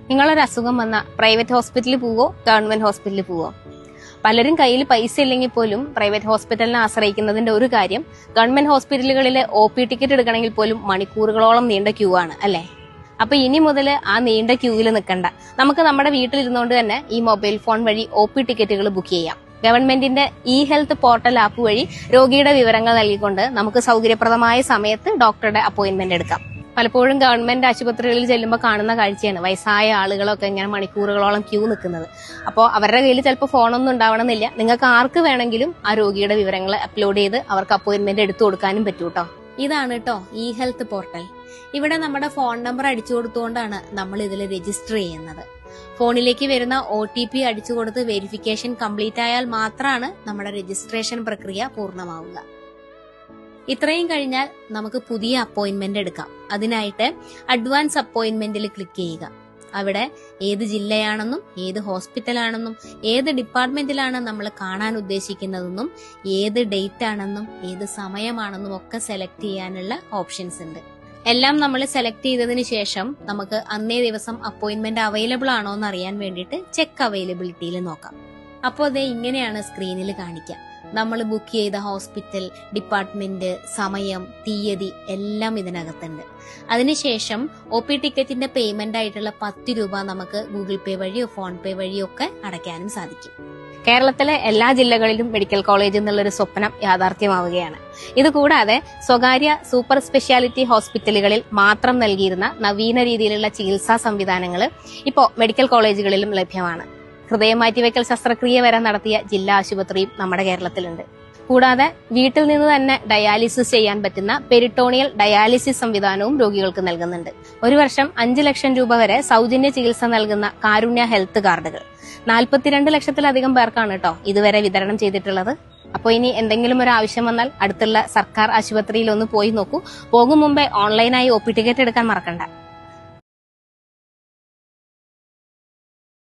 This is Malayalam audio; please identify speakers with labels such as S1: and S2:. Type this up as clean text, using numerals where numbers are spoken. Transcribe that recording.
S1: നിങ്ങളൊരു അസുഖം വന്ന പ്രൈവറ്റ് ഹോസ്പിറ്റലിൽ പോവോ ഗവൺമെന്റ് ഹോസ്പിറ്റലിൽ പോവോ? പലരും കയ്യിൽ പൈസ ഇല്ലെങ്കിൽ പോലും പ്രൈവറ്റ് ഹോസ്പിറ്റലിനെ ആശ്രയിക്കുന്നതിന്റെ ഒരു കാര്യം ഗവൺമെന്റ് ഹോസ്പിറ്റലുകളിലെ OP ടിക്കറ്റ് എടുക്കണമെങ്കിൽ പോലും മണിക്കൂറുകളോളം നീണ്ട ക്യൂ ആണ് അല്ലെ? അപ്പൊ ഇനി മുതൽ ആ നീണ്ട ക്യൂവിൽ നിൽക്കണ്ട. നമുക്ക് നമ്മുടെ വീട്ടിലിരുന്നുകൊണ്ട് തന്നെ ഈ മൊബൈൽ ഫോൺ വഴി OP ടിക്കറ്റുകൾ ബുക്ക് ചെയ്യാം. ഗവൺമെന്റിന്റെ ഹെൽത്ത് പോർട്ടൽ ആപ്പ് വഴി രോഗിയുടെ വിവരങ്ങൾ നൽകിക്കൊണ്ട് നമുക്ക് സൗകര്യപ്രദമായ സമയത്ത് ഡോക്ടറുടെ അപ്പോയിന്റ്മെന്റ് എടുക്കാം. പലപ്പോഴും ഗവൺമെന്റ് ആശുപത്രികളിൽ ചെല്ലുമ്പോൾ കാണുന്ന കാഴ്ചയാണ് വയസ്സായ ആളുകളൊക്കെ ഇങ്ങനെ മണിക്കൂറുകളോളം ക്യൂ നിൽക്കുന്നത്. അപ്പോൾ അവരുടെ കയ്യിൽ ചിലപ്പോൾ ഫോണൊന്നും ഉണ്ടാവണമെന്നില്ല. നിങ്ങൾക്ക് ആർക്ക് വേണമെങ്കിലും ആ രോഗിയുടെ വിവരങ്ങൾ അപ്ലോഡ് ചെയ്ത് അവർക്ക് അപ്പോയിന്റ്മെന്റ് എടുത്തു കൊടുക്കാനും പറ്റൂ കേട്ടോ. ഇതാണ് കേട്ടോ ഹെൽത്ത് പോർട്ടൽ. ഇവിടെ നമ്മുടെ ഫോൺ നമ്പർ അടിച്ചു കൊടുത്തുകൊണ്ടാണ് നമ്മൾ ഇതിൽ രജിസ്റ്റർ ചെയ്യുന്നത്. ഫോണിലേക്ക് വരുന്ന OTP അടിച്ചു കൊടുത്ത് വെരിഫിക്കേഷൻ കംപ്ലീറ്റ് ആയാൽ മാത്രമാണ് നമ്മുടെ രജിസ്ട്രേഷൻ പ്രക്രിയ പൂർണ്ണമാവുക. ഇത്രയും കഴിഞ്ഞാൽ നമുക്ക് പുതിയ അപ്പോയിന്റ്മെന്റ് എടുക്കാം. അതിനായിട്ട് അഡ്വാൻസ് അപ്പോയിന്റ്മെന്റിൽ ക്ലിക്ക് ചെയ്യുക. അവിടെ ഏത് ജില്ലയാണെന്നും ഏത് ഹോസ്പിറ്റലാണെന്നും ഏത് ഡിപ്പാർട്ട്മെന്റിലാണ് നമ്മൾ കാണാൻ ഉദ്ദേശിക്കുന്നതെന്നും ഏത് ഡേറ്റ് ആണെന്നും ഏത് സമയമാണെന്നും ഒക്കെ സെലക്ട് ചെയ്യാനുള്ള ഓപ്ഷൻസ് ഉണ്ട്. എല്ലാം നമ്മൾ സെലക്ട് ചെയ്തതിന് ശേഷം നമുക്ക് അന്നേ ദിവസം അപ്പോയിന്റ്മെന്റ് അവൈലബിൾ ആണോ എന്ന് അറിയാൻ വേണ്ടിയിട്ട് ചെക്ക് അവൈലബിലിറ്റിയിൽ നോക്കാം. അപ്പോൾ അതേ ഇങ്ങനെയാണ് സ്ക്രീനിൽ കാണിക്കുക. നമ്മൾ ബുക്ക് ചെയ്ത ഹോസ്പിറ്റൽ, ഡിപ്പാർട്ട്മെന്റ്, സമയം, തീയതി എല്ലാം ഇതിനകത്തുണ്ട്. അതിനുശേഷം OP ടിക്കറ്റിന്റെ പേയ്മെന്റ് ആയിട്ടുള്ള 10 രൂപ നമുക്ക് ഗൂഗിൾ പേ വഴിയോ ഫോൺ പേ വഴിയോ ഒക്കെ അടയ്ക്കാനും സാധിക്കും. കേരളത്തിലെ എല്ലാ ജില്ലകളിലും മെഡിക്കൽ കോളേജ് എന്നുള്ളൊരു സ്വപ്നം യാഥാർത്ഥ്യമാവുകയാണ്. ഇതുകൂടാതെ സ്വകാര്യ സൂപ്പർ സ്പെഷ്യാലിറ്റി ഹോസ്പിറ്റലുകളിൽ മാത്രം നൽകിയിരുന്ന നവീന രീതിയിലുള്ള ചികിത്സാ സംവിധാനങ്ങൾ ഇപ്പോൾ മെഡിക്കൽ കോളേജുകളിലും ലഭ്യമാണ്. ഹൃദയം മാറ്റിവെക്കൽ ശസ്ത്രക്രിയ വരെ നടത്തിയ ജില്ലാ ആശുപത്രിയും നമ്മുടെ കേരളത്തിലുണ്ട്. കൂടാതെ വീട്ടിൽ നിന്ന് തന്നെ ഡയാലിസിസ് ചെയ്യാൻ പറ്റുന്ന പെരിട്ടോണിയൽ ഡയാലിസിസ് സംവിധാനവും രോഗികൾക്ക് നൽകുന്നുണ്ട്. ഒരു വർഷം 5 ലക്ഷം രൂപ വരെ സൗജന്യ ചികിത്സ നൽകുന്ന കാരുണ്യ ഹെൽത്ത് കാർഡുകൾ 42 ലക്ഷത്തിലധികം പേർക്കാണ് കേട്ടോ ഇതുവരെ വിതരണം ചെയ്തിട്ടുള്ളത്. അപ്പോൾ ഇനി എന്തെങ്കിലും ഒരു ആവശ്യം വന്നാൽ അടുത്തുള്ള സർക്കാർ ആശുപത്രിയിൽ ഒന്ന് പോയി നോക്കൂ. പോകും മുമ്പേ ഓൺലൈനായി OP ടിക്കറ്റ് എടുക്കാൻ മറക്കണ്ട.